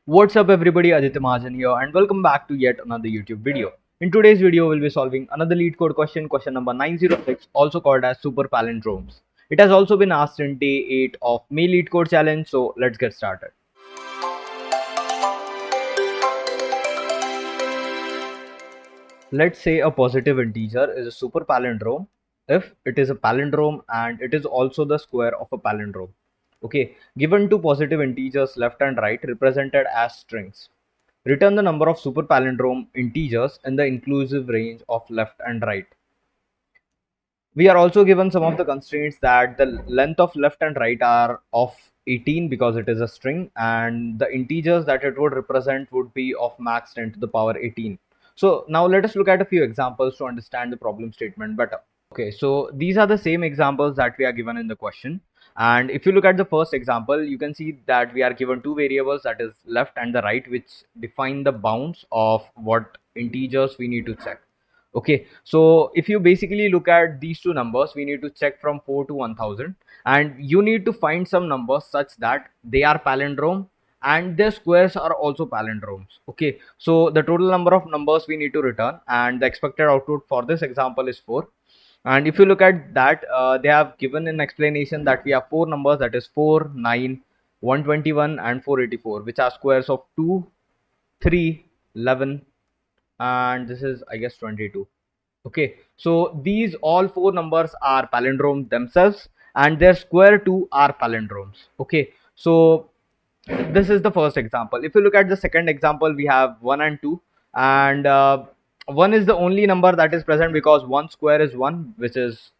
What's up everybody, Aditya Mahajan here and welcome back to yet another YouTube video. In today's video, we'll be solving another lead code question number 906, also called as super palindromes. It has also been asked in day 8 of May lead code challenge, so let's get started. Let's say a positive integer is a super palindrome if it is a palindrome and it is also the square of a palindrome. Okay, given two positive integers left and right represented as strings. Return the number of super palindrome integers in the inclusive range of left and right. We are also given some of the constraints that the length of left and right are of 18 because it is a string, and the integers that it would represent would be of max 10 to the power 18. So now let us look at a few examples to understand the problem statement better. Okay, so these are the same examples that we are given in the question. And if you look at the first example, you can see that we are given two variables, that is left and the right, which define the bounds of what integers we need to check. Okay, so if you basically look at these two numbers, we need to check from 4 to 1000, and you need to find some numbers such that they are palindrome and their squares are also palindromes. Okay, so the total number of numbers we need to return, and the expected output for this example is 4. And if you look at that, they have given an explanation that we have four numbers, that is 4, 9, 121 and 484, which are squares of 2, 3, 11, and this is, I guess, 22. Okay, so these all four numbers are palindromes themselves and their square too are palindromes. Okay, so this is the first example. If you look at the second example, we have 1 and 2, and 1 is the only number that is present because 1 square is 1, which is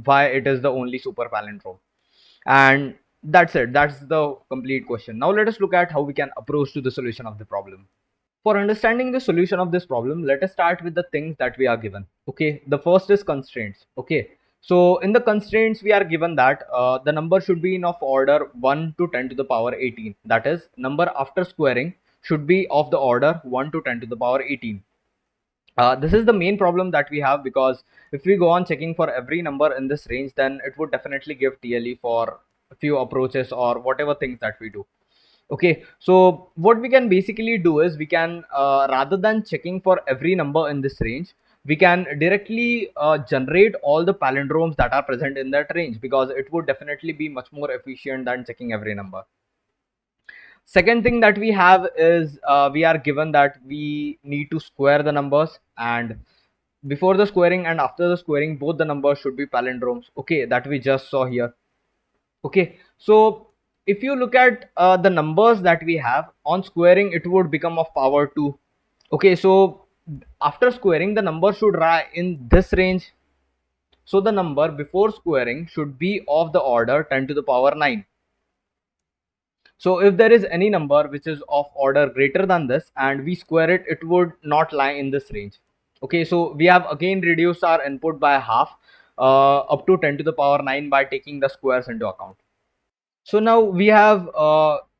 why it is the only super palindrome. And that's it, that's the complete question. Now let us look at how we can approach to the solution of the problem. For understanding the solution of this problem, let us start with the things that we are given. Okay, the first is constraints. Okay, so in the constraints we are given that the number should be in of order 1 to 10 to the power 18. That is, number after squaring should be of the order 1 to 10 to the power 18. This is the main problem that we have, because if we go on checking for every number in this range, then it would definitely give TLE for a few approaches or whatever things that we do. Okay, so what we can basically do is we can, rather than checking for every number in this range, we can directly generate all the palindromes that are present in that range, because it would definitely be much more efficient than checking every number. Second thing that we have is we are given that we need to square the numbers, and before the squaring and after the squaring both the numbers should be palindromes. Okay, that we just saw here. Okay, so if you look at the numbers that we have on squaring, it would become of power 2. Okay, so after squaring the number should lie in this range, so the number before squaring should be of the order 10 to the power 9. So if there is any number which is of order greater than this and we square it, it would not lie in this range. Okay, so we have again reduced our input by half, up to 10 to the power 9, by taking the squares into account. So now we have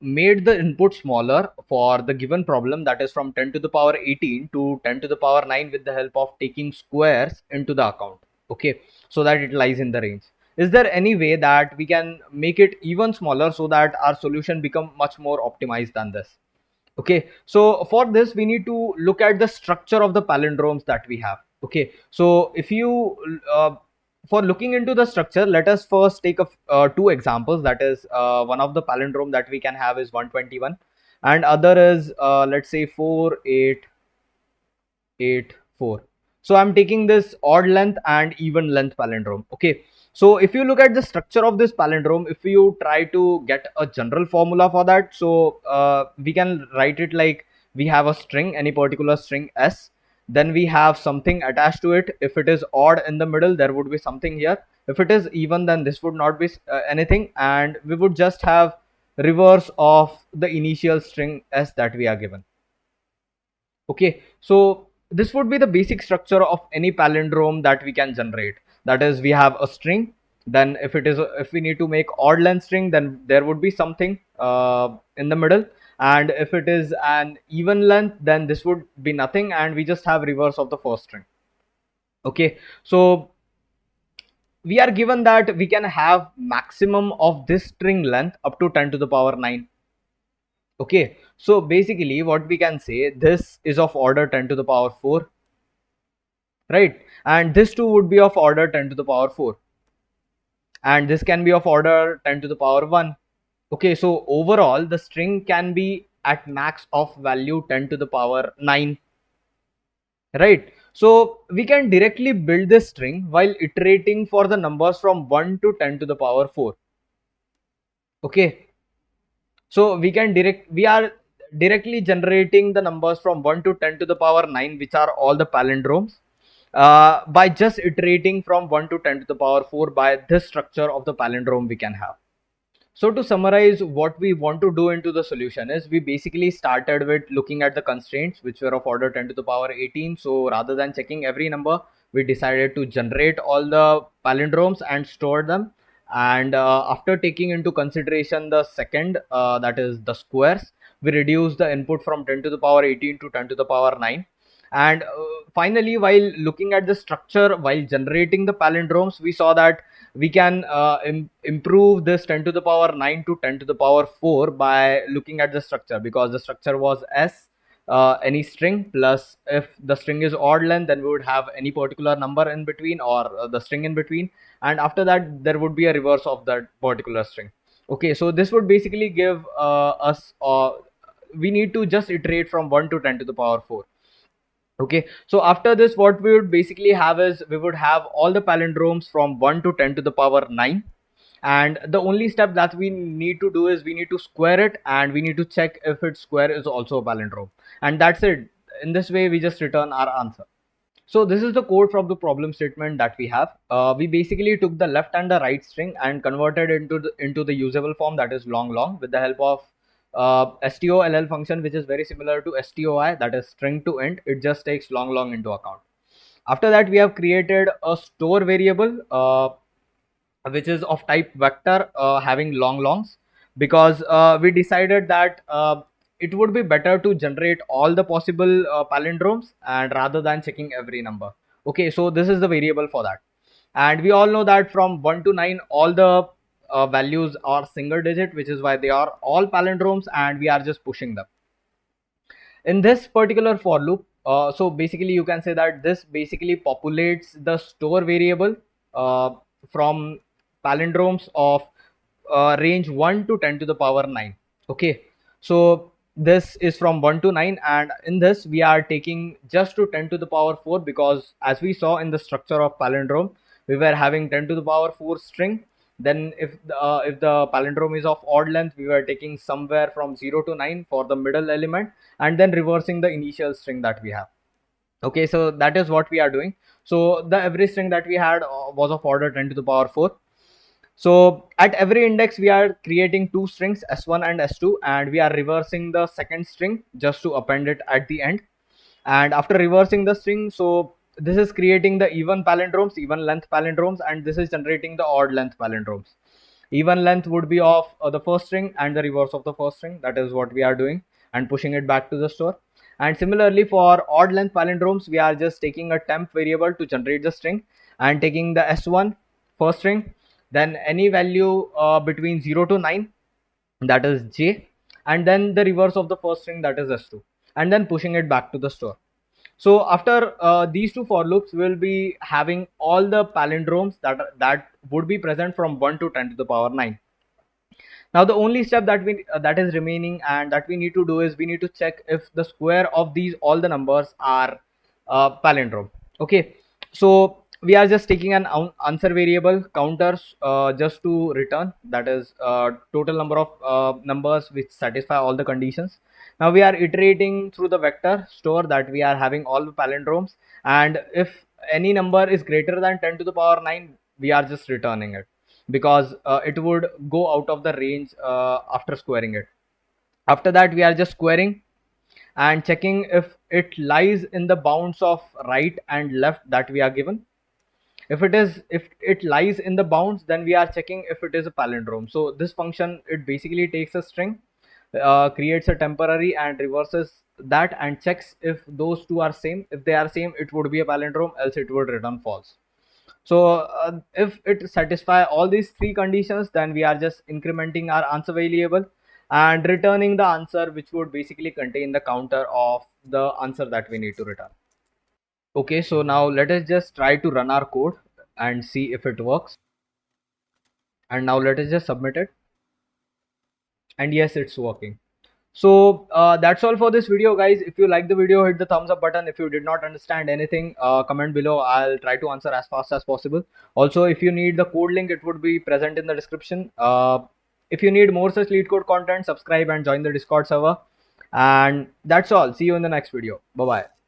made the input smaller for the given problem, that is from 10 to the power 18 to 10 to the power 9, with the help of taking squares into the account. Okay, so that it lies in the range. Is there any way that we can make it even smaller so that our solution become much more optimized than this? Okay, so for this we need to look at the structure of the palindromes that we have. Okay, so if you for looking into the structure, let us first take two examples. That is, one of the palindrome that we can have is 121 and other is, let's say, 4884. So I'm taking this odd length and even length palindrome. Okay, so if you look at the structure of this palindrome, if you try to get a general formula for that, so we can write it like, we have a string, any particular string S, then we have something attached to it. If it is odd in the middle, there would be something here. If it is even, then this would not be anything, and we would just have reverse of the initial string S that we are given. Okay, so this would be the basic structure of any palindrome that we can generate. That is, we have a string, then if we need to make odd length string, then there would be something in the middle, and if it is an even length, then this would be nothing, and we just have reverse of the first string. Okay, so we are given that we can have maximum of this string length up to 10 to the power 9. Okay, so basically what we can say, this is of order 10 to the power 4, right? And this too would be of order 10 to the power 4, and this can be of order 10 to the power 1. Okay, so overall the string can be at max of value 10 to the power 9, right? So we can directly build this string while iterating for the numbers from 1 to 10 to the power 4. Okay, so we are directly generating the numbers from 1 to 10 to the power 9, which are all the palindromes, by just iterating from 1 to 10 to the power 4 by this structure of the palindrome we can have. So to summarize, what we want to do into the solution is, we basically started with looking at the constraints which were of order 10 to the power 18. So rather than checking every number, we decided to generate all the palindromes and store them. And after taking into consideration the second, that is the squares, we reduced the input from 10 to the power 18 to 10 to the power 9. And finally, while looking at the structure while generating the palindromes, we saw that we can improve this 10 to the power 9 to 10 to the power 4 by looking at the structure, because the structure was s, any string, plus if the string is odd length, then we would have any particular number in between, or the string in between, and after that there would be a reverse of that particular string. Okay, so this would basically give us, we need to just iterate from 1 to 10 to the power 4. Okay, so after this, what we would basically have is, we would have all the palindromes from 1 to 10 to the power 9, and the only step that we need to do is, we need to square it, and we need to check if its square is also a palindrome, and that's it. In this way we just return our answer. So this is the code from the problem statement that we have. We basically took the left and the right string and converted into the usable form, that is long long, with the help of stoll function, which is very similar to stoi, that is string to int. It just takes long long into account. After that, we have created a store variable, which is of type vector, having long longs, because we decided that it would be better to generate all the possible palindromes, and rather than checking every number. Okay, so this is the variable for that. And we all know that from 1 to 9, all the values are single digit, which is why they are all palindromes, and we are just pushing them in this particular for loop. So basically you can say that this basically populates the store variable uh, from palindromes of range 1 to 10 to the power 9. Okay, so this is from 1 to 9, and in this we are taking just to 10 to the power 4, because as we saw in the structure of palindrome, we were having 10 to the power 4 string. Then if the palindrome is of odd length, we were taking somewhere from 0 to 9 for the middle element, and then reversing the initial string that we have. Okay, so that is what we are doing. So the every string that we had was of order 10 to the power 4. So at every index we are creating two strings, s1 and s2, and we are reversing the second string just to append it at the end. And after reversing the string, so this is creating the even palindromes, even length palindromes, and this is generating the odd length palindromes. Even length would be of the first string and the reverse of the first string. That is what we are doing, and pushing it back to the store. And similarly, for odd length palindromes, we are just taking a temp variable to generate the string, and taking the s1 first string, then any value between 0 to 9, that is j, and then the reverse of the first string, that is s2, and then pushing it back to the store. So after these two for loops, we'll be having all the palindromes that would be present from 1 to 10 to the power 9. Now the only step that is remaining and that we need to do is, we need to check if the square of these all the numbers are palindrome. Okay, so we are just taking an answer variable counters, just to return, that is total number of numbers which satisfy all the conditions. Now we are iterating through the vector store that we are having all the palindromes, and if any number is greater than 10 to the power 9, we are just returning it, because it would go out of the range after squaring it. After that, we are just squaring and checking if it lies in the bounds of right and left that we are given. If it lies in the bounds, then we are checking if it is a palindrome. So this function, it basically takes a string, creates a temporary and reverses that, and checks if those two are same. If they are same, it would be a palindrome, else it would return false. So if it satisfy all these three conditions, then we are just incrementing our answer variable, and returning the answer, which would basically contain the counter of the answer that we need to return. Okay, so now let us just try to run our code and see if it works. And now let us just submit it. And yes, it's working. So that's all for this video, guys. If you like the video, hit the thumbs up button. If you did not understand anything, comment below. I'll try to answer as fast as possible. Also, if you need the code link, it would be present in the description. If you need more such LeetCode content, subscribe and join the Discord server. And that's all. See you in the next video. Bye bye.